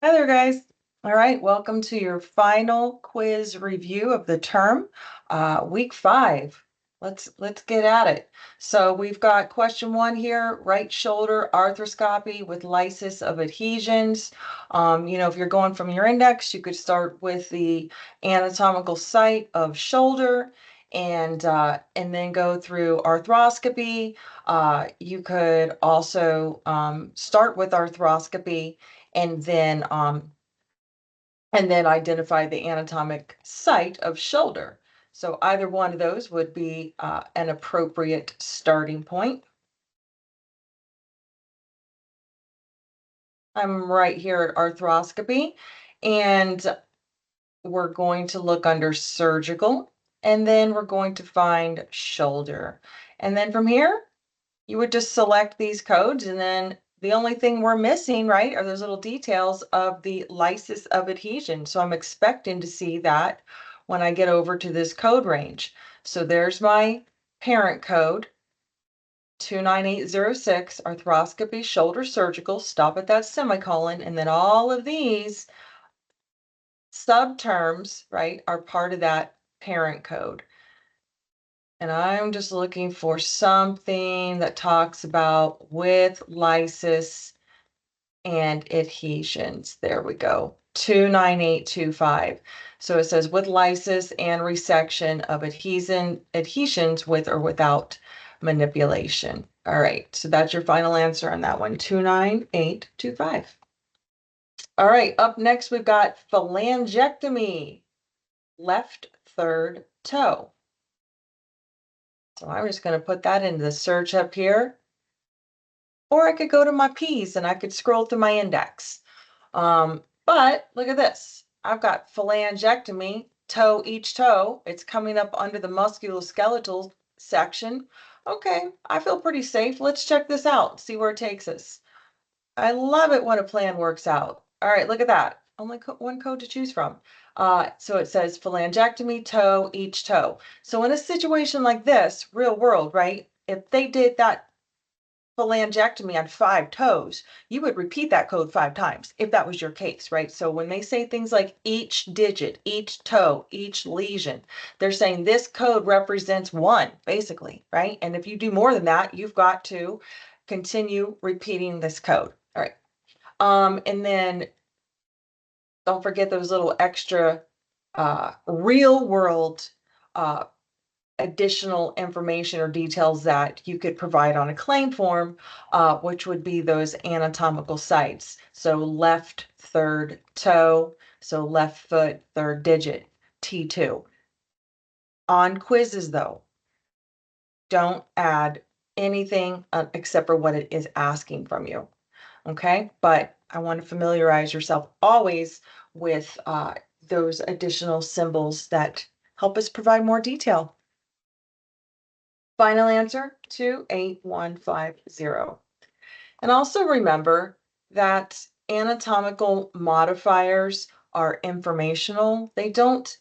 Hi there, guys. All right, welcome to your final quiz review of the term, week 5. Let's get at it. So we've got question 1 here: right shoulder arthroscopy with lysis of adhesions. If you're going from your index, you could start with the anatomical site of shoulder and then go through arthroscopy. You could also start with arthroscopy and then identify the anatomic site of shoulder. So either one of those would be an appropriate starting point. I'm right here at arthroscopy, and we're going to look under surgical, and then we're going to find shoulder. And then from here, you would just select these codes, and then the only thing we're missing, right, are those little details of the lysis of adhesion. So I'm expecting to see that when I get over to this code range. So there's my parent code, 29806, arthroscopy, shoulder surgical, stop at that semicolon, and then all of these subterms, right, are part of that parent code. And I'm just looking for something that talks about with lysis and adhesions. There we go. 29825. So it says with lysis and resection of adhesions with or without manipulation. All right, so that's your final answer on that one, 29825. All right, up next we've got phalangectomy, left third toe. So I'm just going to put that into the search up here. Or I could go to my P's and I could scroll through my index. But look at this. I've got phalangectomy, toe each toe. It's coming up under the musculoskeletal section. Okay, I feel pretty safe. Let's check this out, see where it takes us. I love it when a plan works out. All right, look at that. Only one code to choose from. So it says phalangectomy, toe, each toe. So in a situation like this, real world, right? If they did that phalangectomy on 5 toes, you would repeat that code 5 times if that was your case, right? So when they say things like each digit, each toe, each lesion, they're saying this code represents one, basically, right? And if you do more than that, you've got to continue repeating this code. All right. And then don't forget those little extra real world additional information or details that you could provide on a claim form, which would be those anatomical sites. So left third toe, so left foot third digit, T2. On quizzes though, don't add anything except for what it is asking from you. Okay, but I want to familiarize yourself always with those additional symbols that help us provide more detail. Final answer, 28150. And also remember that anatomical modifiers are informational. They don't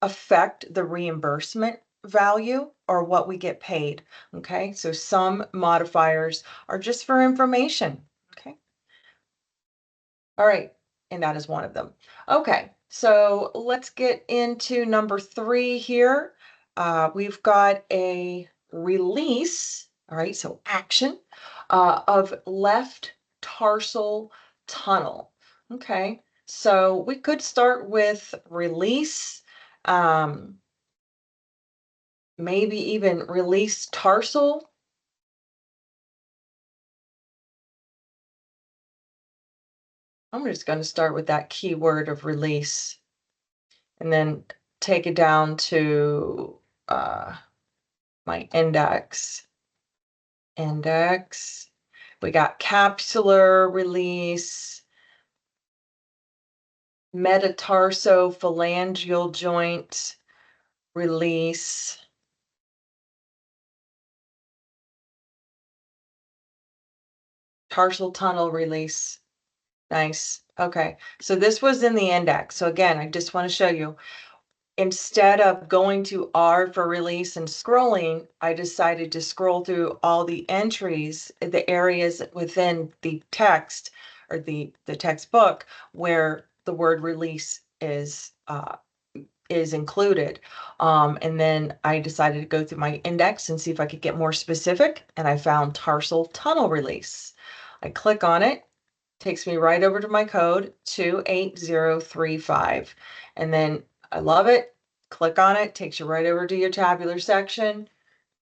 affect the reimbursement value or what we get paid. Okay, so some modifiers are just for information. Okay. All right, and that is one of them. Okay, so let's get into number 3 here. We've got a release, all right, so action of left tarsal tunnel. Okay, so we could start with release, maybe even release tarsal. I'm just going to start with that keyword of release and then take it down to my index. We got capsular release, metatarsophalangeal joint release, tarsal tunnel release. Nice. Okay, so this was in the index. So again, I just want to show you, instead of going to R for release and scrolling, I decided to scroll through all the entries, the areas within the text or the textbook where the word release is included. And then I decided to go through my index and see if I could get more specific, and I found tarsal tunnel release. I click on it, takes me right over to my code 28035. And then I love it. Click on it, takes you right over to your tabular section,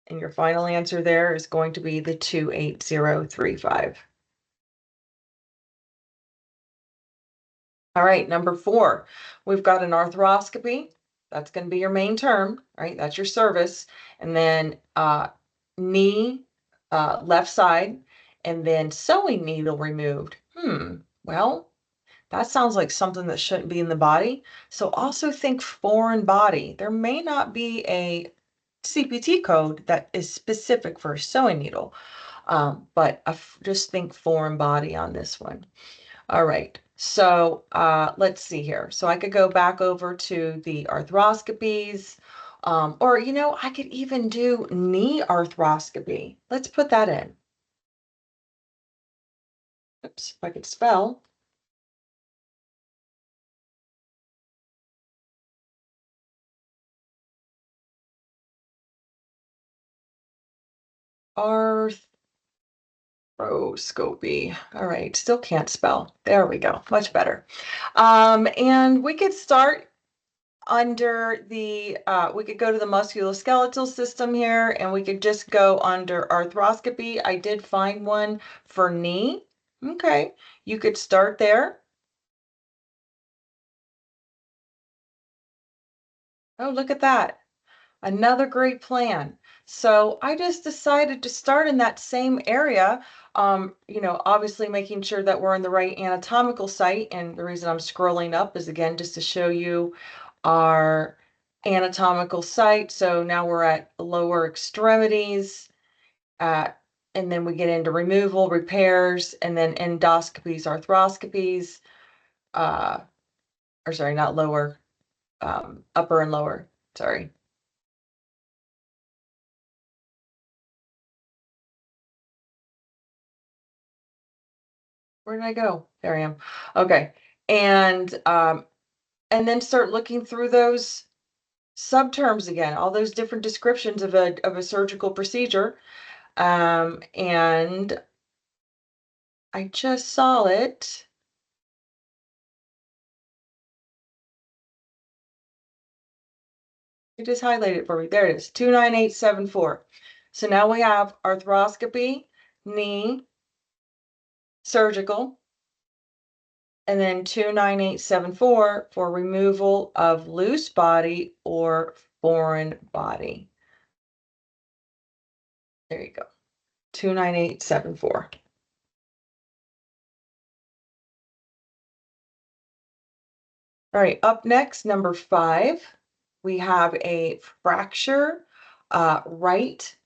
and your final answer there is going to be the 28035. All right, number 4, we've got an arthroscopy. That's going to be your main term, right? That's your service. And then knee, left side, and then sewing needle removed. Well, that sounds like something that shouldn't be in the body. So also think foreign body. There may not be a CPT code that is specific for a sewing needle, but just think foreign body on this one. All right, so let's see here. So I could go back over to the arthroscopies, or, I could even do knee arthroscopy. Let's put that in. Oops, if I could spell. Arthroscopy. All right, still can't spell. There we go, much better. And we could start under we could go to the musculoskeletal system here, and we could just go under arthroscopy. I did find one for knee. Okay, you could start there. Oh, look at that. Another great plan. So I just decided to start in that same area, obviously making sure that we're in the right anatomical site. And the reason I'm scrolling up is, again, just to show you our anatomical site. So now we're at lower extremities, uh, and then we get into removal, repairs, and then endoscopies, arthroscopies, uh, or sorry, not lower, upper and lower, sorry. Where did I go? There I am. Okay. And then start looking through those subterms again, all those different descriptions of a surgical procedure. And I just saw it. You just highlighted it for me. There it is, 29874. So now we have arthroscopy, knee, surgical, and then 29874 for removal of loose body or foreign body. There you go. 29874. All right, up next, number 5, we have a fracture, right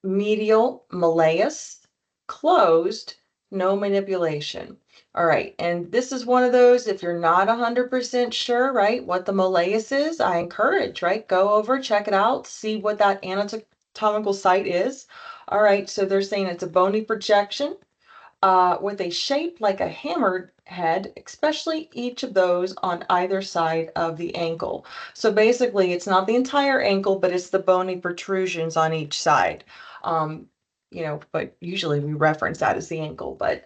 medial malleus, closed, no manipulation. All right, and this is one of those, if you're not 100% sure, right, what the malleus is, I encourage, right, go over, check it out, see what that anatomical site is. All right, so they're saying it's a bony projection with a shape like a hammered head, especially each of those on either side of the ankle. So basically, it's not the entire ankle, but it's the bony protrusions on each side. Um, but usually we reference that as the ankle, but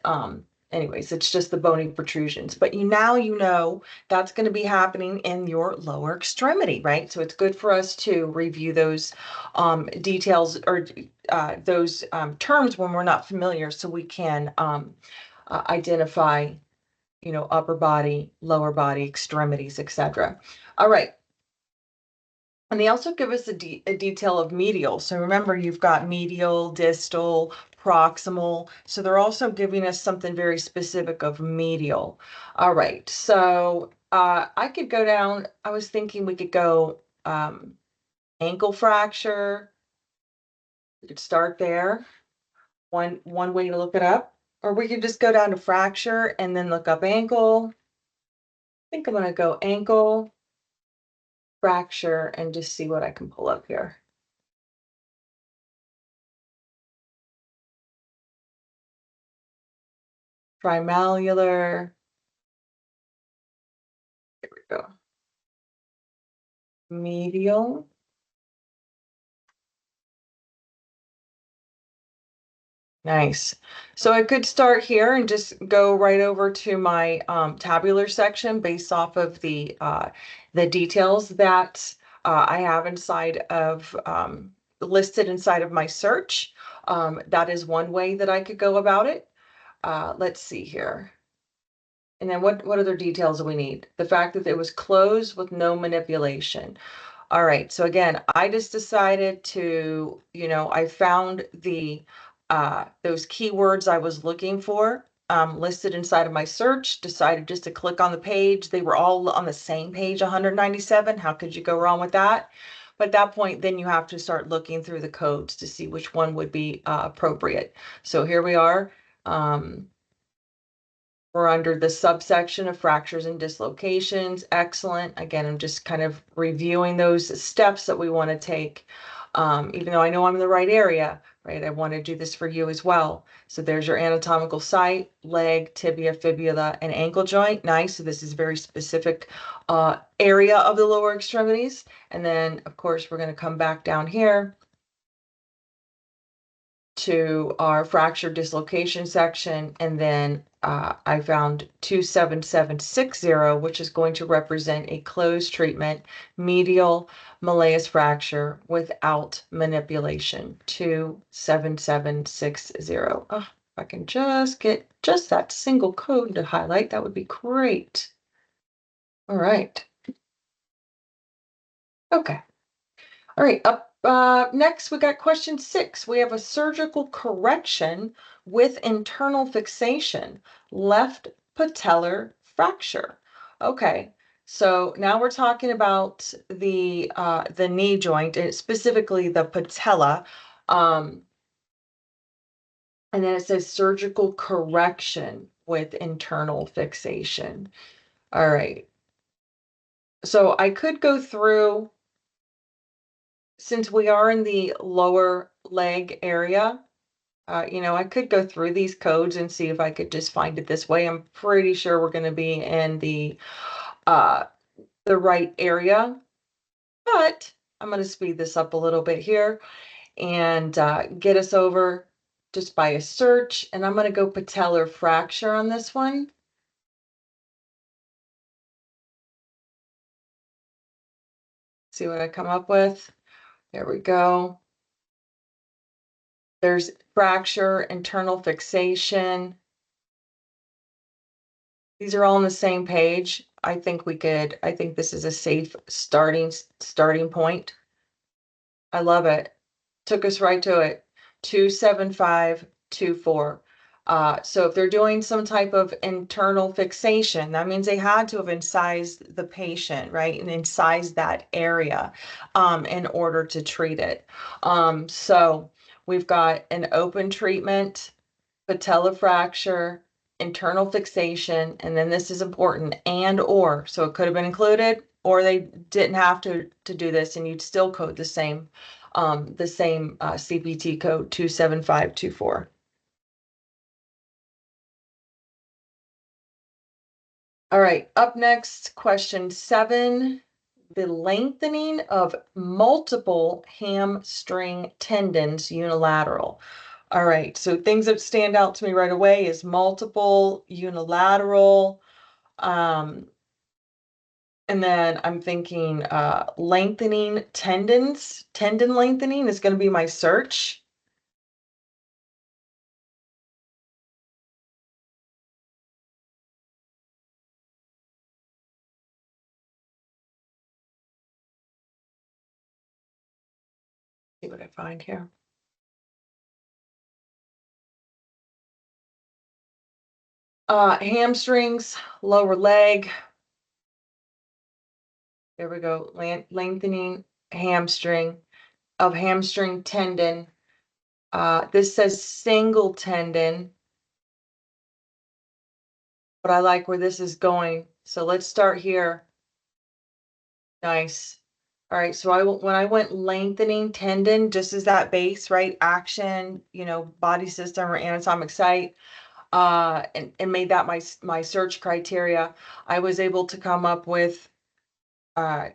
anyways, it's just the bony protrusions. But now that's going to be happening in your lower extremity, right? So it's good for us to review those details or those terms when we're not familiar, so we can identify, upper body, lower body, extremities, etc. All right. And they also give us a detail of medial. So remember, you've got medial, distal, proximal. So they're also giving us something very specific of medial. All right. So I could go down. I was thinking we could go ankle fracture. We could start there. One way to look it up. Or we could just go down to fracture and then look up ankle. I think I'm going to go ankle, fracture, and just see what I can pull up here. trimalleolar. Here we go. Medial. Nice. So I could start here and just go right over to my tabular section based off of the details that I have inside of listed inside of my search. That is one way that I could go about it. Let's see here. And then what other details do we need? The fact that it was closed with no manipulation. All right, so again, I just decided to, I found those keywords I was looking for listed inside of my search, decided just to click on the page. They were all on the same page, 197. How could you go wrong with that? But at that point, then you have to start looking through the codes to see which one would be appropriate. So here we are. We're under the subsection of fractures and dislocations. Excellent. Again, I'm just kind of reviewing those steps that we want to take. Even though I know I'm in the right area, right? I want to do this for you as well. So there's your anatomical site, leg, tibia, fibula, and ankle joint. Nice. So this is very specific area of the lower extremities. And then, of course, we're going to come back down here to our fracture dislocation section, and then I found 27760, which is going to represent a closed treatment medial malleus fracture without manipulation. 27760. Oh, if I can just get just that single code to highlight, that would be great. All right. Okay. All right, up next we got question 6. We have a surgical correction with internal fixation, left patellar fracture. Okay, so now we're talking about the knee joint, and specifically the patella. And then it says surgical correction with internal fixation. All right. So I could go through, since we are in the lower leg area, I could go through these codes and see if I could just find it this way. I'm pretty sure we're going to be in uh, the right area, but I'm going to speed this up a little bit here and get us over just by a search. And I'm going to go patellar fracture on this one. See what I come up with. There we go. There's fracture, internal fixation. These are all on the same page. I think this is a safe starting point. I love it. Took us right to it. 27524. So if they're doing some type of internal fixation, that means they had to have incised the patient, right? And incised that area in order to treat it. So we've got an open treatment, patella fracture, internal fixation, and then this is important, and or. So it could have been included, or they didn't have to do this, and you'd still code the same CPT code 27524. All right, up next, question 7. The lengthening of multiple hamstring tendons unilateral. All right, so things that stand out to me right away is multiple, unilateral, and then I'm thinking lengthening tendons. Tendon lengthening is going to be my search. See what I find here. Hamstrings, lower leg. There we go. Lengthening hamstring of hamstring tendon. This says single tendon, but I like where this is going. So let's start here. Nice. All right. So when I went lengthening tendon, just as that base, right? Action, body system or anatomic site. and made that my search criteria, I was able to come up with uh,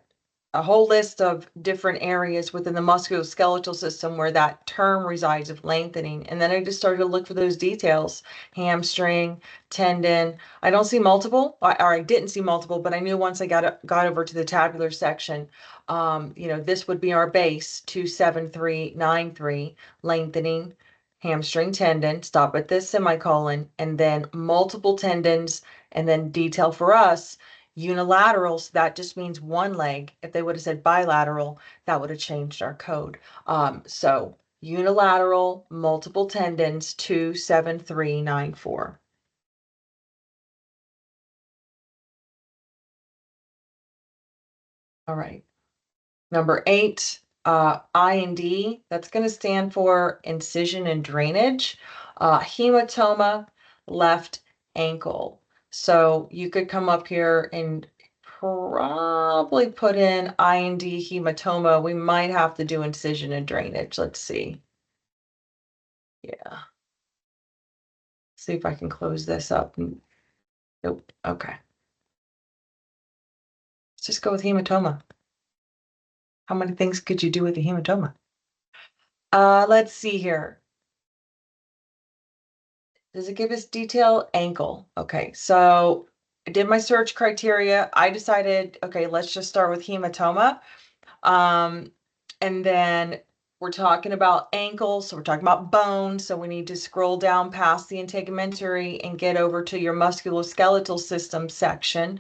a whole list of different areas within the musculoskeletal system where that term resides of lengthening. And then I just started to look for those details: hamstring, tendon. I don't see multiple, or I didn't see multiple, but I knew once I got over to the tabular section, this would be our base: 27393, lengthening, hamstring tendon, stop at this semicolon, and then multiple tendons, and then detail for us unilateral, so that just means one leg. If they would have said bilateral, that would have changed our code. So unilateral, multiple tendons, 27394. All right. Number 8, I&D, that's going to stand for incision and drainage. Hematoma, left ankle. So you could come up here and probably put in I&D hematoma. We might have to do incision and drainage. Let's see. Yeah. See if I can close this up. Nope. Okay. Let's just go with hematoma. How many things could you do with a hematoma? Let's see here. Does it give us detail? Ankle. Okay, so I did my search criteria. I decided, okay, let's just start with hematoma. And then we're talking about ankles, so we're talking about bone. So we need to scroll down past the integumentary and get over to your musculoskeletal system section,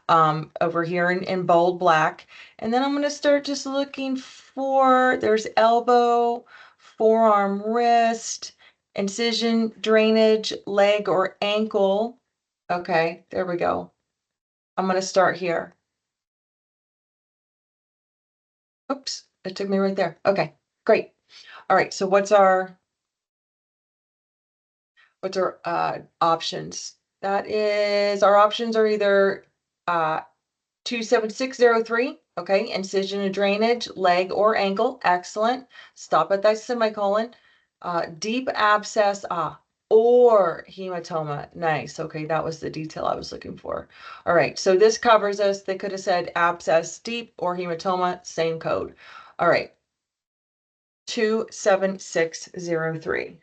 over here in bold black. And then I'm going to start just looking for, there's elbow, forearm, wrist, incision, drainage, leg or ankle. Okay, there we go. I'm going to start here. Oops, it took me right there. Okay, great. All right, so what's our options? That is, our options are either 27603, okay, incision and drainage, leg or ankle, excellent. Stop at that semicolon. Deep abscess, or hematoma, nice. Okay, that was the detail I was looking for. All right, so this covers us. They could have said abscess deep or hematoma, same code. All right, 27603.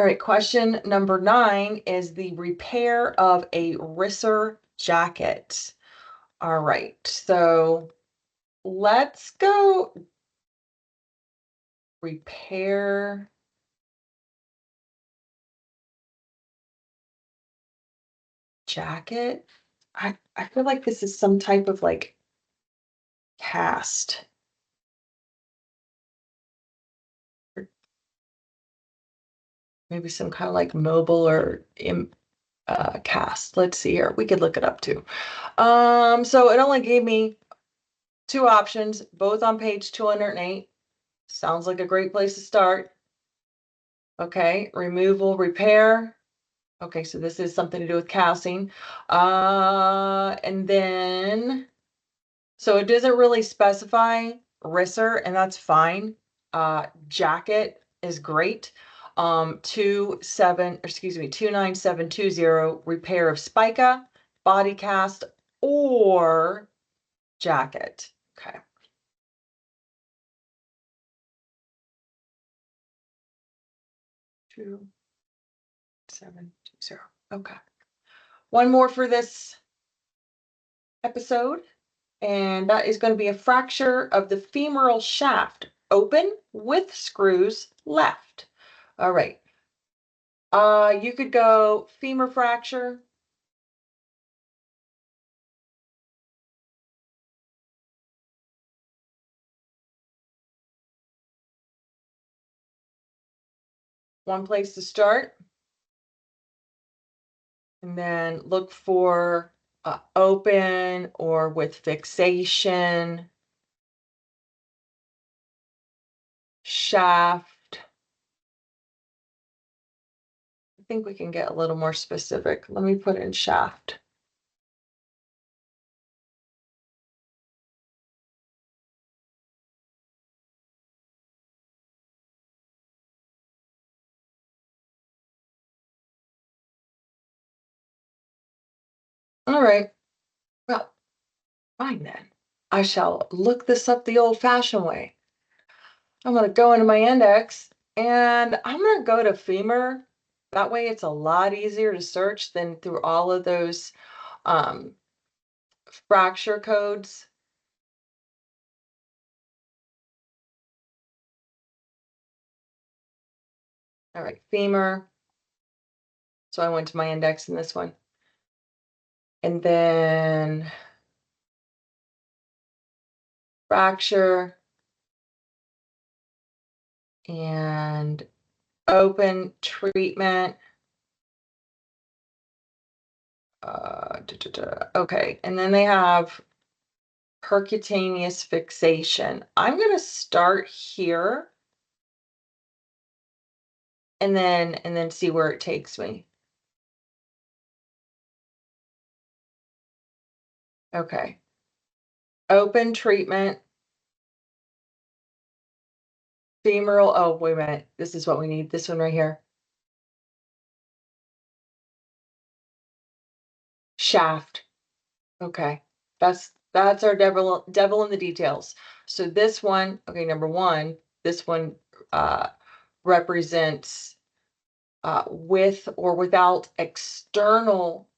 All right, question number 9 is the repair of a Risser jacket. All right, so let's go repair jacket. I feel like this is some type of like cast, or maybe some kind of like mobile or cast. Let's see here. We could look it up too. So it only gave me 2 options, both on page 208. Sounds like a great place to start. Okay, removal, repair. Okay, so this is something to do with casting. And then, so it doesn't really specify Risser, and that's fine. Jacket is great. 29720, repair of spica, body cast, or jacket. Okay. 2720. Okay. One more for this episode, and that is going to be a fracture of the femoral shaft, open with screws left. All right. You could go femur fracture, one place to start, and then look for open or with fixation, shaft. I think we can get a little more specific. Let me put in shaft. All right. Well, fine then. I shall look this up the old-fashioned way. I'm going to go into my index and I'm going to go to femur. That way it's a lot easier to search than through all of those um, fracture codes. All right, femur. So I went to my index in this one. And then fracture and open treatment. Okay, and then they have percutaneous fixation. I'm going to start here and then see where it takes me. Okay. Open treatment, femoral. Oh, wait a minute. This is what we need. This one right here. Shaft. Okay. That's our devil in the details. So this one, okay, number one, this one represents with or without external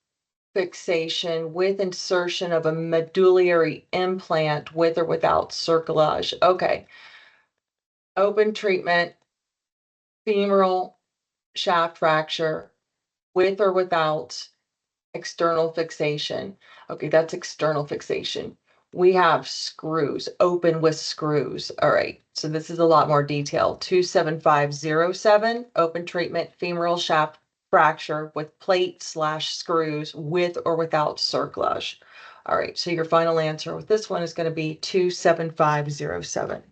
fixation with insertion of a medullary implant with or without cerclage. Okay. Open treatment, femoral shaft fracture with or without external fixation. Okay, that's external fixation. We have screws, open with screws. All right, so this is a lot more detail. 27507, open treatment, femoral shaft fracture with plate/screws with or without cerclage. All right, so your final answer with this one is going to be 27507.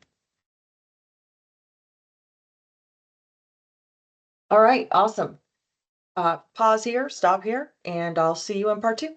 All right, awesome. Pause here, stop here, and I'll see you in part two.